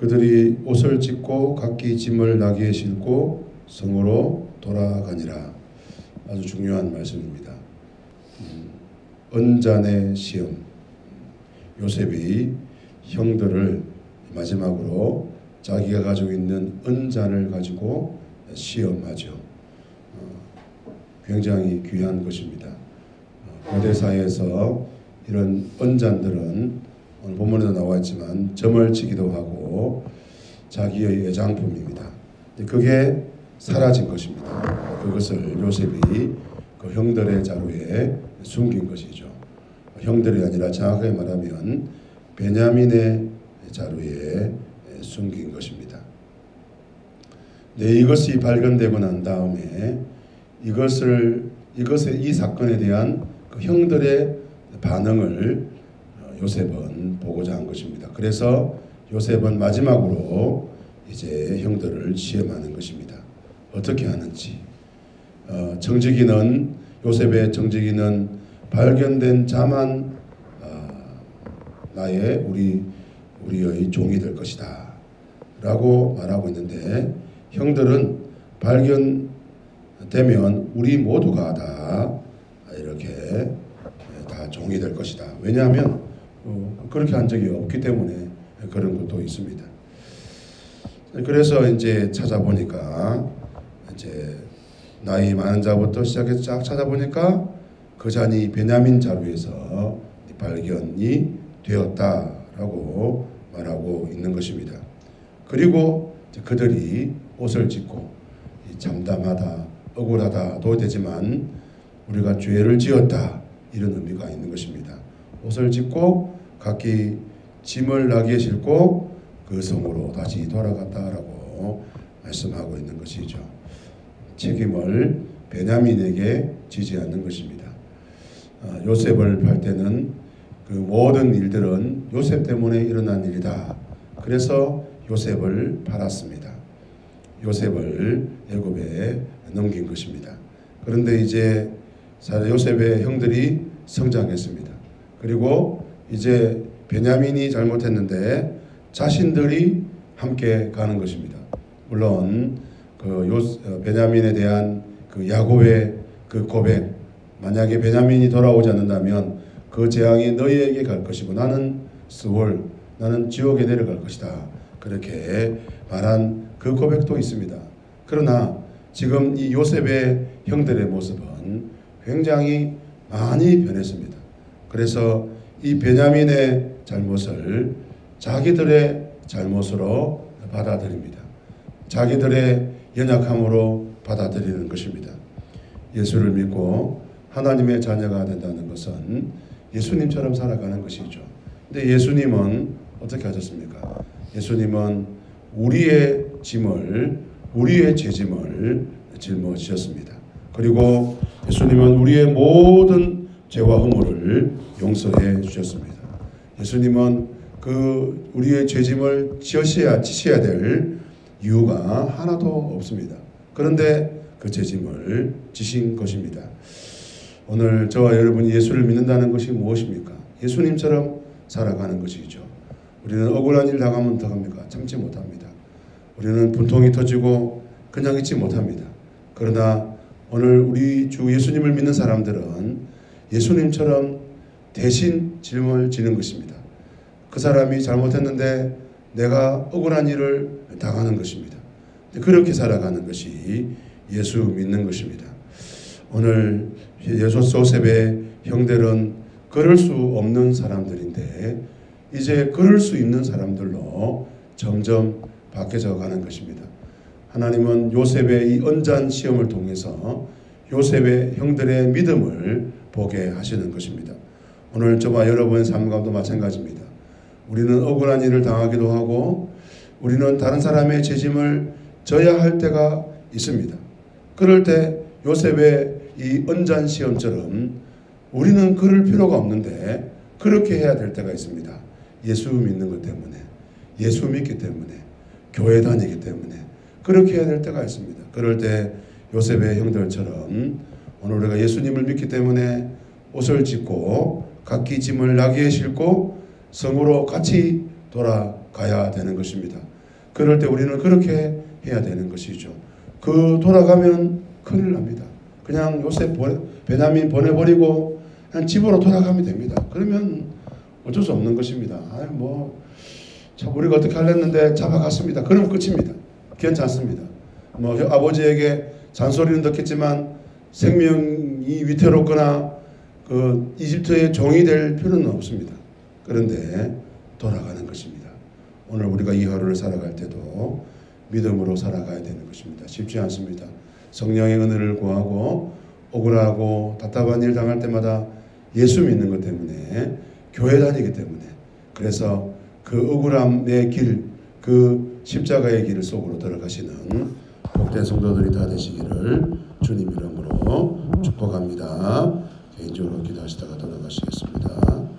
그들이 옷을 찢고 각기 짐을 나귀에 싣고 성으로 돌아가니라. 아주 중요한 말씀입니다. 언잔의 시험. 요셉이 형들을 마지막으로 자기가 가지고 있는 언잔을 가지고 시험하죠. 굉장히 귀한 것입니다. 고대사에서 이런 언잔들은 오늘 본문에도 나와 있지만 점을 치기도 하고 자기의 애장품입니다. 그게 사라진 것입니다. 그것을 요셉이 그 형들의 자루에 숨긴 것이죠. 형들이 아니라 정확하게 말하면 베냐민의 자루에 숨긴 것입니다. 네, 이것이 발견되고 난 다음에 이 사건에 대한 그 형들의 반응을 요셉은 보고자 한 것입니다. 그래서 요셉은 마지막으로 이제 형들을 시험하는 것입니다. 어떻게 하는지. 요셉의 정직이는 발견된 자만 우리의 종이 될 것이다 라고 말하고 있는데, 형들은 발견되면 우리 모두가 다 이렇게 다 종이 될 것이다. 왜냐하면 그렇게 한 적이 없기 때문에 그런 것도 있습니다. 그래서 이제 찾아보니까 이제 나이 많은 자부터 시작해서 쫙 찾아보니까 그 잔이 베냐민 자루에서 발견이 되었다라고 말하고 있는 것입니다. 그리고 그들이 옷을 찢고 참담하다, 억울하다도 되지만 우리가 죄를 지었다, 이런 의미가 있는 것입니다. 옷을 찢고 각기 짐을 나귀에 싣고 그 성으로 다시 돌아갔다라고 말씀하고 있는 것이죠. 책임을 베냐민에게 지지 않는 것입니다. 요셉을 팔 때는 그 모든 일들은 요셉 때문에 일어난 일이다. 그래서 요셉을 팔았습니다. 요셉을 애굽에 넘긴 것입니다. 그런데 이제 요셉의 형들이 성장했습니다. 그리고 이제 베냐민이 잘못했는데 자신들이 함께 가는 것입니다. 물론 베냐민에 대한 그 야곱의 그 고백, 만약에 베냐민이 돌아오지 않는다면 그 재앙이 너희에게 갈 것이고 나는 나는 지옥에 내려갈 것이다, 그렇게 말한 그 고백도 있습니다. 그러나 지금 이 요셉의 형들의 모습은 굉장히 많이 변했습니다. 그래서 이 베냐민의 잘못을 자기들의 잘못으로 받아들입니다. 자기들의 연약함으로 받아들이는 것입니다. 예수를 믿고 하나님의 자녀가 된다는 것은 예수님처럼 살아가는 것이죠. 근데 예수님은 어떻게 하셨습니까? 예수님은 우리의 죄짐을 짊어지셨습니다. 그리고 예수님은 우리의 모든 죄와 허물을 용서해 주셨습니다. 예수님은 우리의 죄짐을 지셔야 될 이유가 하나도 없습니다. 그런데 그 죄짐을 지신 것입니다. 오늘 저와 여러분이 예수를 믿는다는 것이 무엇입니까? 예수님처럼 살아가는 것이죠. 우리는 억울한 일 당하면 어떡합니까? 참지 못합니다. 우리는 분통이 터지고 그냥 있지 못합니다. 그러나 오늘 우리 주 예수님을 믿는 사람들은 예수님처럼 대신 짐을 지는 것입니다. 그 사람이 잘못했는데 내가 억울한 일을 당하는 것입니다. 그렇게 살아가는 것이 예수 믿는 것입니다. 오늘 요셉의 형들은 그럴 수 없는 사람들인데 이제 그럴 수 있는 사람들로 점점 바뀌어져 가는 것입니다. 하나님은 요셉의 이 언잔 시험을 통해서 요셉의 형들의 믿음을 보게 하시는 것입니다. 오늘 저와 여러분의 삶 가운데도 마찬가지입니다. 우리는 억울한 일을 당하기도 하고 우리는 다른 사람의 죄짐을 져야 할 때가 있습니다. 그럴 때 요셉의 이 언잔 시험처럼 우리는 그럴 필요가 없는데 그렇게 해야 될 때가 있습니다. 예수 믿는 것 때문에, 예수 믿기 때문에, 교회 다니기 때문에 그렇게 해야 될 때가 있습니다. 그럴 때 요셉의 형들처럼 오늘 우리가 예수님을 믿기 때문에 옷을 찢고 각기 짐을 나귀에 싣고 성으로 같이 돌아가야 되는 것입니다. 그럴 때 우리는 그렇게 해야 되는 것이죠. 돌아가면 큰일 납니다. 그냥 요새 베냐민 보내버리고 그냥 집으로 돌아가면 됩니다. 그러면 어쩔 수 없는 것입니다. 참 우리가 어떻게 하려는데 잡아갔습니다. 그러면 끝입니다. 괜찮습니다. 아버지에게 잔소리는 듣겠지만 생명이 위태롭거나 이집트의 종이 될 필요는 없습니다. 그런데 돌아가는 것입니다. 오늘 우리가 이 하루를 살아갈 때도 믿음으로 살아가야 되는 것입니다. 쉽지 않습니다. 성령의 은혜를 구하고 억울하고 답답한 일 당할 때마다 예수 믿는 것 때문에 교회 다니기 때문에 그래서 그 억울함의 길, 그 십자가의 길 속으로 들어가시는 복된 성도들이 다 되시기를 주님 이름으로 축복합니다. 개인적으로 기도하시다가 돌아가시겠습니다.